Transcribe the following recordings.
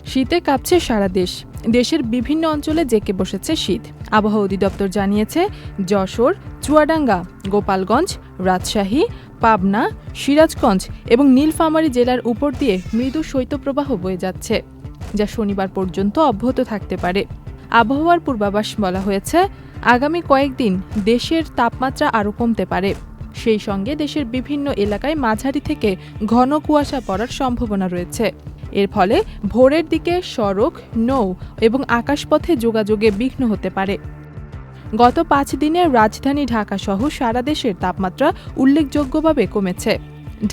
শীতে কাঁপছে সারা দেশ। দেশের বিভিন্ন অঞ্চলে জেঁকে বসেছে শীত। আবহাওয়া অধিদপ্তর জানিয়েছে, যশোর, চুয়াডাঙ্গা, গোপালগঞ্জ, রাজশাহী, পাবনা, সিরাজগঞ্জ এবং নীলফামারী জেলার উপর দিয়ে মৃদু শৈত্যপ্রবাহ বয়ে যাচ্ছে, যা শনিবার পর্যন্ত অব্যাহত থাকতে পারে। আবহাওয়ার পূর্বাভাস বলা হয়েছে, আগামী কয়েকদিন দেশের তাপমাত্রা আরও কমতে পারে। সেই সঙ্গে দেশের বিভিন্ন এলাকায় মাঝারি থেকে ঘন কুয়াশা পড়ার সম্ভাবনা রয়েছে। এর ফলে ভোরের দিকে সড়ক, নৌ এবং আকাশপথে যোগাযোগে বিঘ্ন হতে পারে। গত 5 দিনে রাজধানী ঢাকা সহ সারা দেশের তাপমাত্রা উল্লেখযোগ্যভাবে কমেছে।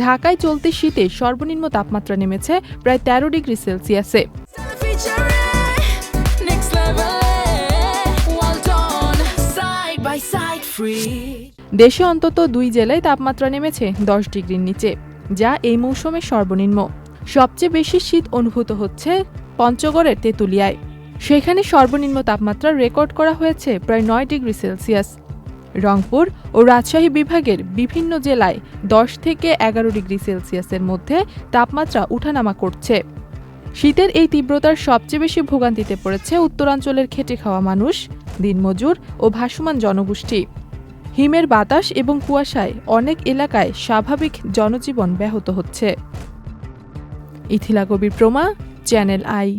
ঢাকায় চলতি শীতে সর্বনিম্ন তাপমাত্রা নেমেছে প্রায় 13 ডিগ্রি সেলসিয়াসে। দেশে অন্তত 2 জেলায় তাপমাত্রা নেমেছে 10 ডিগ্রির নিচে, যা এই মৌসুমের সর্বনিম্ন। সবচেয়ে বেশি শীত অনুভূত হচ্ছে পঞ্চগড়ের তেঁতুলিয়ায়। সেখানে সর্বনিম্ন তাপমাত্রা রেকর্ড করা হয়েছে প্রায় 9 ডিগ্রি সেলসিয়াস। রংপুর ও রাজশাহী বিভাগের বিভিন্ন জেলায় 10 থেকে 11 ডিগ্রি সেলসিয়াসের মধ্যে তাপমাত্রা উঠানামা করছে। শীতের এই তীব্রতার সবচেয়ে বেশি ভোগান্তিতে পড়েছে উত্তরাঞ্চলের খেটে খাওয়া মানুষ, দিনমজুর ও ভাসমান জনগোষ্ঠী। হিমের বাতাস এবং কুয়াশায় অনেক এলাকায় স্বাভাবিক জনজীবন ব্যাহত হচ্ছে। ইথিলা কবির প্রমা, চ্যানেল আই।